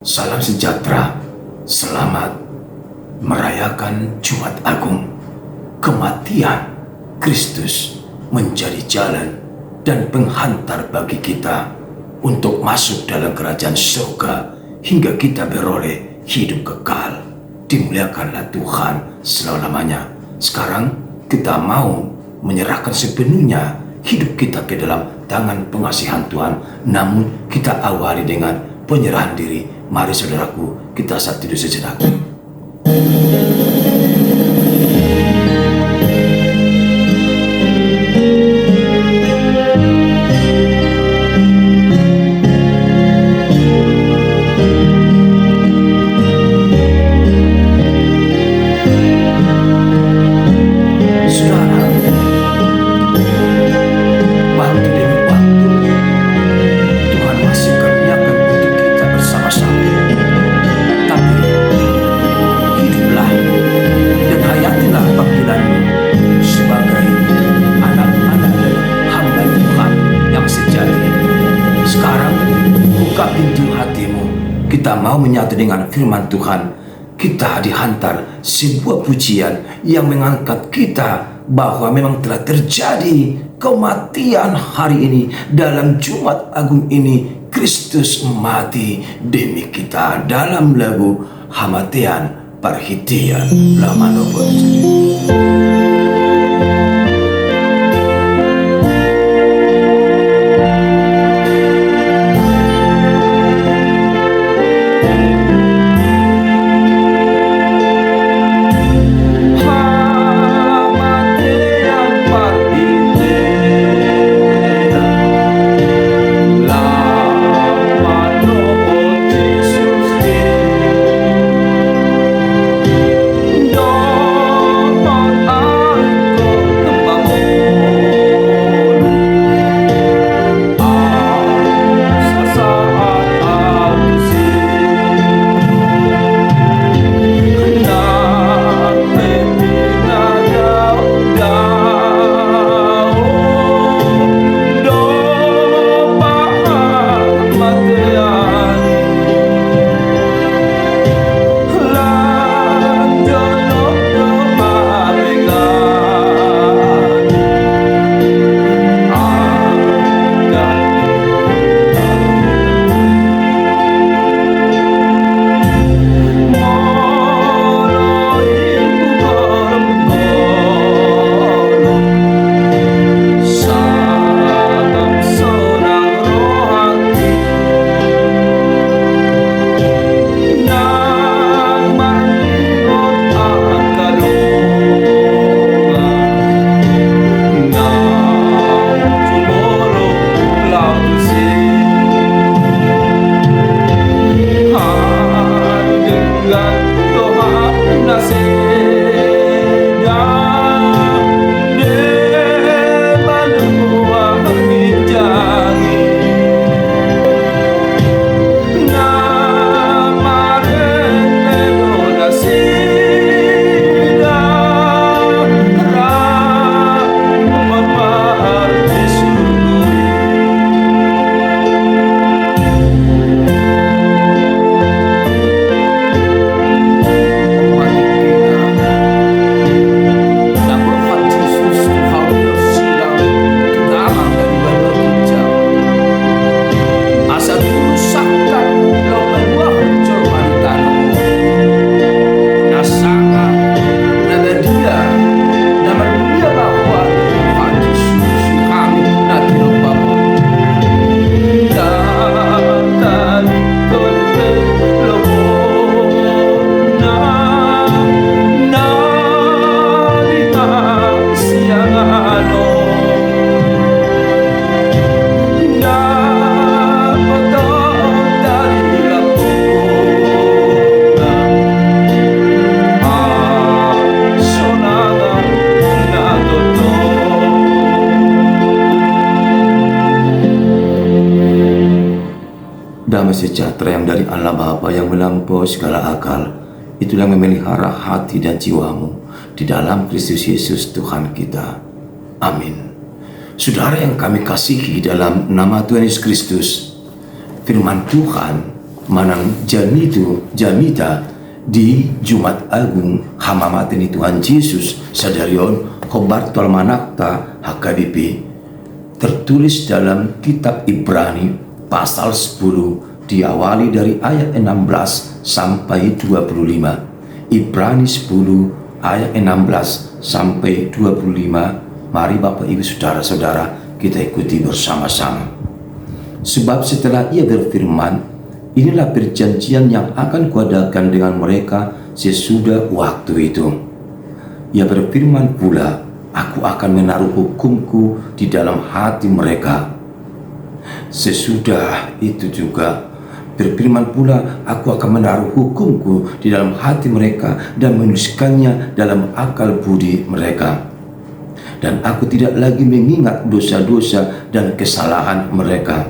Salam sejahtera, selamat merayakan Jumat Agung. Kematian Kristus menjadi jalan dan penghantar bagi kita untuk masuk dalam kerajaan surga hingga kita beroleh hidup kekal. Dimuliakanlah Tuhan selama-lamanya. Sekarang kita mau menyerahkan sepenuhnya hidup kita ke dalam tangan pengasihan Tuhan. Namun kita awali dengan penyerahan diri. Mari saudaraku, kita saat tidur sejenak. Kita mau menyatu dengan firman Tuhan. Kita dihantar sebuah pujian yang mengangkat kita bahwa memang telah terjadi kematian hari ini. Dalam Jumat Agung ini Kristus mati demi kita. Dalam lagu Hamartian Parhitian Lamanopon. Damai sejahtera yang dari Allah Bapa yang melampaui segala akal, itulah yang memelihara hati dan jiwamu di dalam Kristus Yesus Tuhan kita. Amin. Saudara yang kami kasihi dalam nama Tuhan Yesus Kristus, firman Tuhan manang Janita di Jumat Agung hamamateni Tuhan Yesus sadarion khobar tol manakta HKBP tertulis dalam kitab Ibrani pasal 10 diawali dari ayat 16 sampai 25. Ibrani 10 ayat 16 sampai 25. Mari Bapak Ibu Saudara-saudara kita ikuti bersama-sama. Sebab setelah ia berfirman, inilah perjanjian yang akan kuadakan dengan mereka sesudah waktu itu. Ia berfirman pula, aku akan menaruh hukumku di dalam hati mereka. Sesudah itu juga berfirman pula, aku akan menaruh hukumku di dalam hati mereka dan menuliskannya dalam akal budi mereka. Dan aku tidak lagi mengingat dosa-dosa dan kesalahan mereka.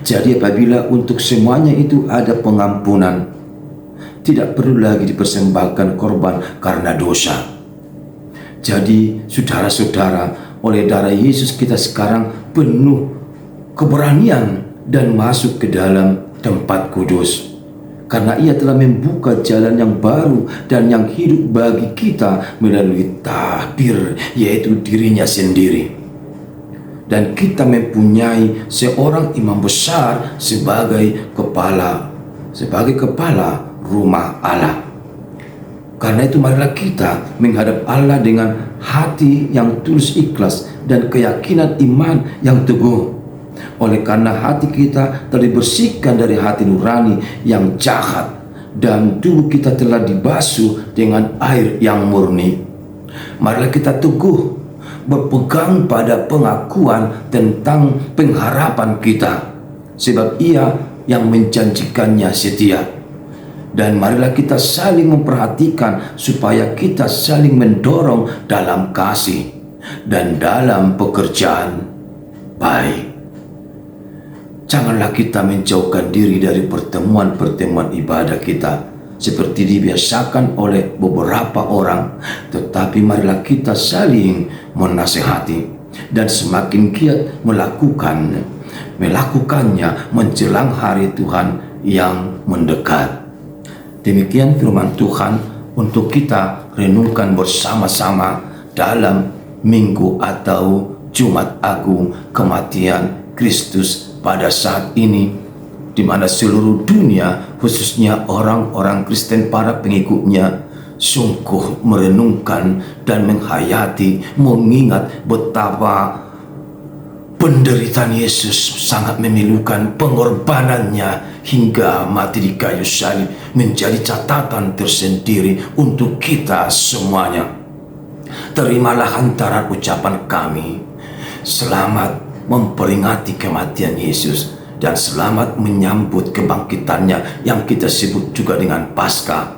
Jadi apabila untuk semuanya itu ada pengampunan, tidak perlu lagi dipersembahkan korban karena dosa. Jadi saudara-saudara, oleh darah Yesus kita sekarang penuh keberanian dan masuk ke dalam tempat kudus. Karena ia telah membuka jalan yang baru dan yang hidup bagi kita melalui tahbir, yaitu dirinya sendiri. Dan kita mempunyai seorang imam besar sebagai kepala rumah Allah. Karena itu marilah kita menghadap Allah dengan hati yang tulus ikhlas dan keyakinan iman yang teguh. Oleh karena hati kita telah dibersihkan dari hati nurani yang jahat dan tubuh kita telah dibasuh dengan air yang murni. Marilah kita teguh berpegang pada pengakuan tentang pengharapan kita, sebab ia yang menjanjikannya setia. Dan marilah kita saling memperhatikan supaya kita saling mendorong dalam kasih dan dalam pekerjaan baik. Janganlah kita menjauhkan diri dari pertemuan-pertemuan ibadah kita seperti dibiasakan oleh beberapa orang, tetapi marilah kita saling menasihati dan semakin giat melakukannya menjelang hari Tuhan yang mendekat. Demikian firman Tuhan untuk kita renungkan bersama-sama dalam Minggu atau Jumat Agung kematian Kristus pada saat ini, di mana seluruh dunia, khususnya orang-orang Kristen para pengikutnya, sungguh merenungkan dan menghayati, mengingat betapa penderitaan Yesus sangat memilukan, pengorbanannya hingga mati di kayu salib menjadi catatan tersendiri untuk kita semuanya. Terimalah hantaran ucapan kami, selamat memperingati kematian Yesus dan selamat menyambut kebangkitannya yang kita sebut juga dengan Paskah.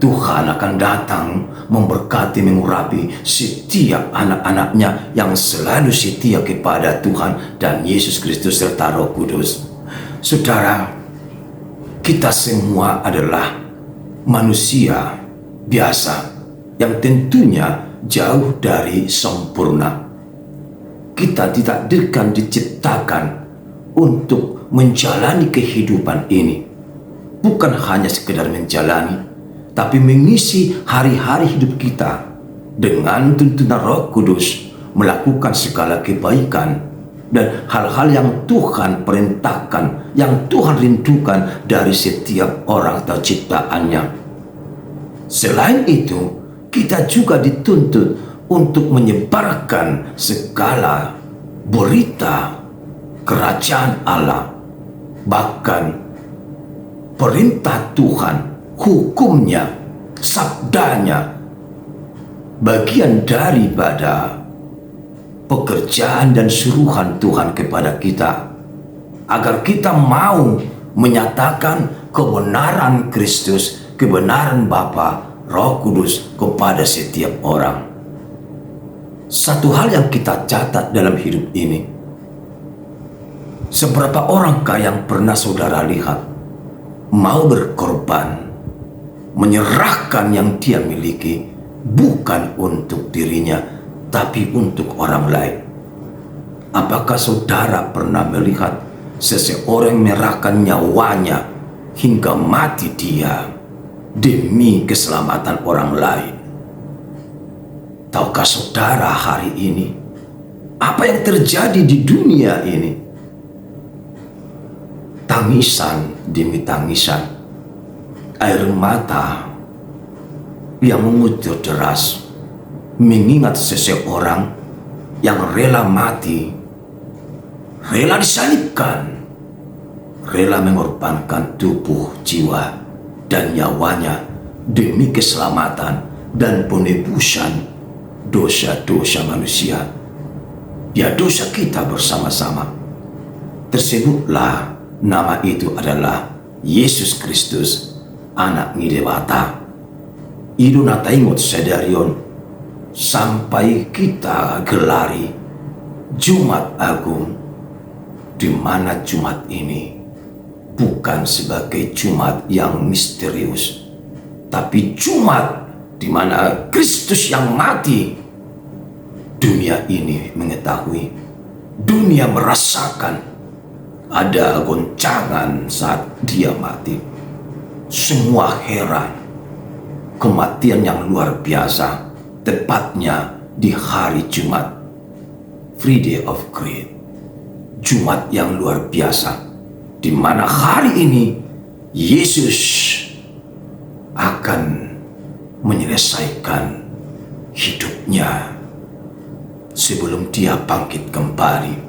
Tuhan akan datang memberkati, mengurapi setiap anak-anaknya yang selalu setia kepada Tuhan dan Yesus Kristus serta Roh Kudus. Saudara, kita semua adalah manusia biasa yang tentunya jauh dari sempurna. Kita ditakdirkan, diciptakan untuk menjalani kehidupan ini. Bukan hanya sekedar menjalani, tapi mengisi hari-hari hidup kita dengan tuntunan Roh Kudus, melakukan segala kebaikan dan hal-hal yang Tuhan perintahkan, yang Tuhan rindukan dari setiap orang atau ciptaannya. Selain itu, kita juga dituntut untuk menyebarkan segala berita kerajaan Allah, bahkan perintah Tuhan, hukumnya, sabdanya, bagian daripada pekerjaan dan suruhan Tuhan kepada kita, agar kita mau menyatakan kebenaran Kristus, kebenaran Bapa, Roh Kudus kepada setiap orang. Satu hal yang kita catat dalam hidup ini, seberapa orangkah yang pernah saudara lihat mau berkorban, menyerahkan yang dia miliki bukan untuk dirinya, tapi untuk orang lain? Apakah saudara pernah melihat seseorang menyerahkan nyawanya hingga mati dia demi keselamatan orang lain. Tahukah saudara hari ini apa yang terjadi di dunia ini? Tangisan demi tangisan, air mata yang mengucur deras mengingat seseorang yang rela mati, rela disalibkan, rela mengorbankan tubuh, jiwa, dan nyawanya demi keselamatan dan penebusan dosa-dosa manusia. Ya, dosa kita bersama-sama. Tersebutlah nama itu adalah Yesus Kristus, Anak Ngidewata. Idu nataingot sedarion sampai kita gelari Jumat Agung, di mana Jumat ini bukan sebagai Jumat yang misterius, tapi Jumat di mana Kristus yang mati. Dunia ini mengetahui, dunia merasakan ada goncangan saat dia mati. Semua heran, kematian yang luar biasa, tepatnya di hari Jumat, Friday of Great, Jumat yang luar biasa, di mana hari ini Yesus akan menyelesaikan hidupnya sebelum dia bangkit kembali.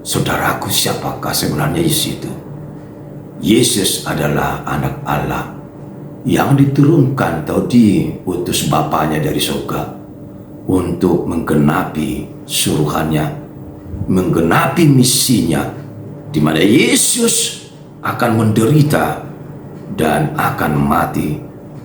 Saudaraku, siapakah sebenarnya Yesus itu? Yesus adalah anak Allah yang diturunkan atau diutus Bapanya dari surga untuk menggenapi suruhannya, menggenapi misinya, di mana Yesus akan menderita dan akan mati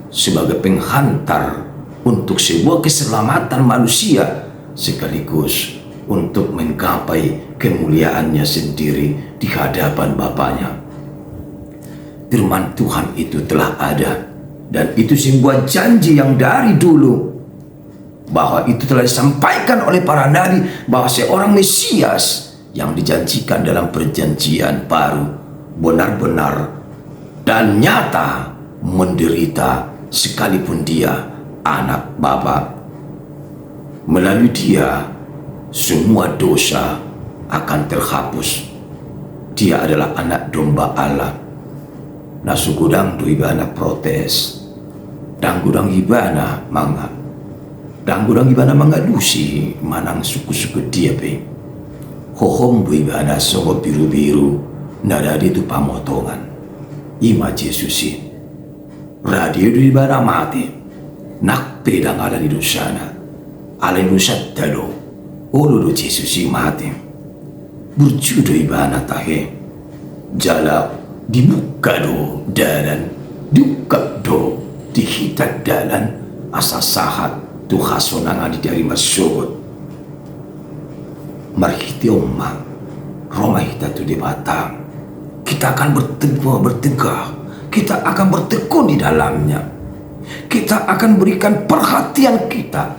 sebagai penghantar untuk sebuah keselamatan manusia, sekaligus untuk menggapai kemuliaannya sendiri di hadapan Bapanya. Firman Tuhan itu telah ada, dan itu sebuah janji yang dari dulu, bahwa itu telah disampaikan oleh para nabi, bahwa seorang Mesias yang dijanjikan dalam perjanjian baru benar-benar dan nyata menderita, sekalipun dia anak Bapa. Melalui dia semua dosa akan terhapus. Dia adalah anak domba Allah. Nasugudang du ibana protes, dan gudang ibana manga, dan gudang ibana manga dusi manang suku-suku dia pe. Hohom bu ibana songo biru-biru nada itu pamotongan. Ima Jesusi radio du ibana mati nak pedang ada di dosana ale nusa talo ulu Jesusi mati berjudo ibana tahe jala dibuka do dalan dibuka do dihitat dalan asa sahat tu khasonanga di dari masuk marhiti omma Roma hita tu di batang. Kita akan bertegah, kita akan bertekun di dalamnya, kita akan berikan perhatian kita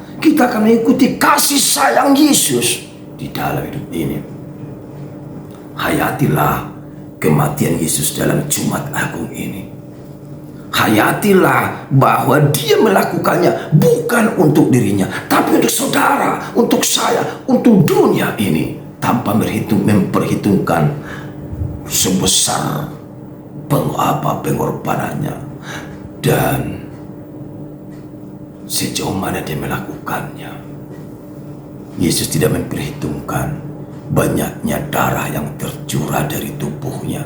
akan mengikuti kasih sayang Yesus di dalam hidup ini. Hayatilah kematian Yesus dalam Jumat Agung ini. Hayatilah bahwa dia melakukannya bukan untuk dirinya, tapi untuk saudara, untuk saya, untuk dunia ini, tanpa memperhitungkan sebesar pengorbanannya dan sejauh mana dia melakukannya. Yesus tidak memperhitungkan banyaknya darah yang tercurah dari tubuhnya,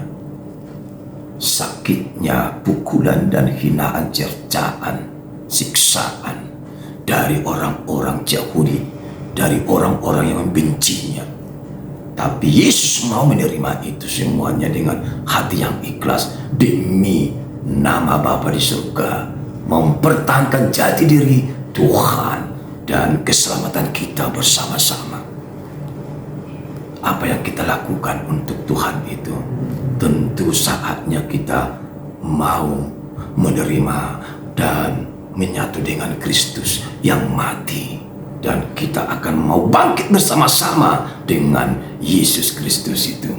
sakitnya, pukulan dan hinaan, cercaan, siksaan dari orang-orang Yahudi, dari orang-orang yang membencinya. Tapi Yesus mau menerima itu semuanya dengan hati yang ikhlas demi nama Bapa di surga, mempertahankan jati diri Tuhan dan keselamatan kita bersama-sama. Apa yang kita lakukan untuk Tuhan itu, tentu saatnya kita mau menerima dan menyatu dengan Kristus yang mati, dan kita akan mau bangkit bersama-sama dengan Yesus Kristus itu.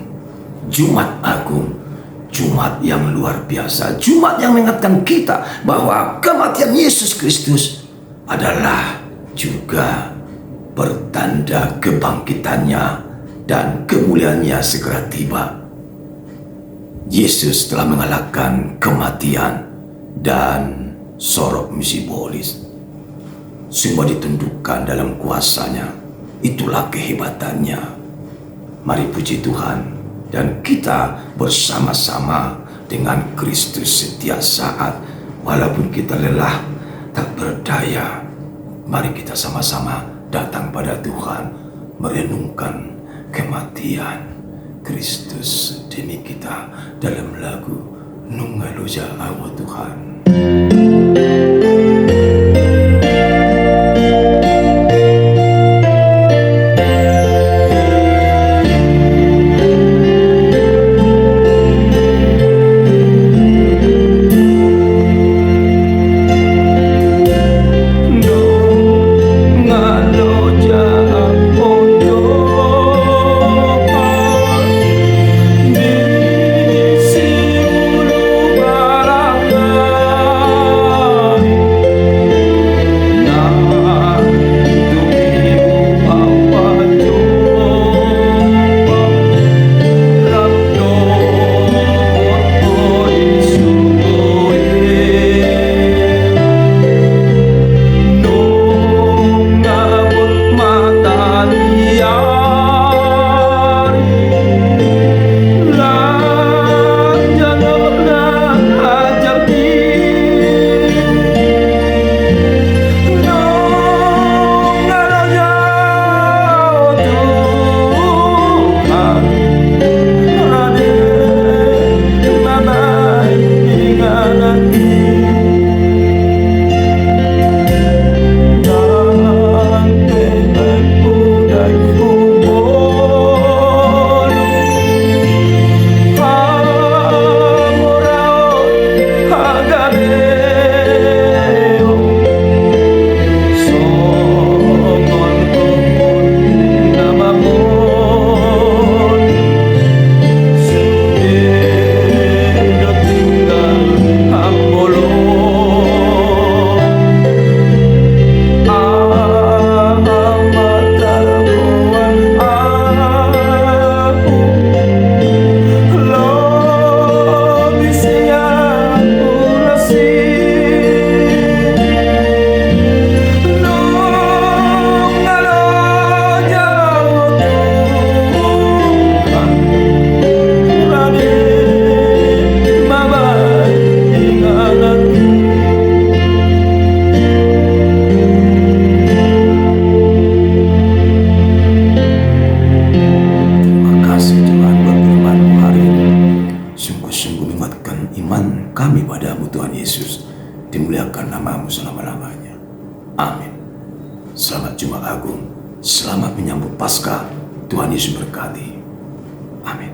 Jumat Agung, Jumat yang luar biasa, Jumat yang mengingatkan kita bahwa kematian Yesus Kristus adalah juga pertanda kebangkitannya dan kemuliaannya segera tiba. Yesus telah mengalahkan kematian dan sorok misibolis. Semua ditundukkan dalam kuasanya. Itulah kehebatannya. Mari puji Tuhan. Dan kita bersama-sama dengan Kristus setiap saat. Walaupun kita lelah, tak berdaya, mari kita sama-sama datang pada Tuhan, merenungkan kematian Kristus demi kita dalam lagu Nungaluja Awa Tuhan. Kami padamu Tuhan Yesus, dimuliakan namamu selama-lamanya. Amin. Selamat Jumat Agung, selamat menyambut Paskah. Tuhan Yesus berkati. Amin.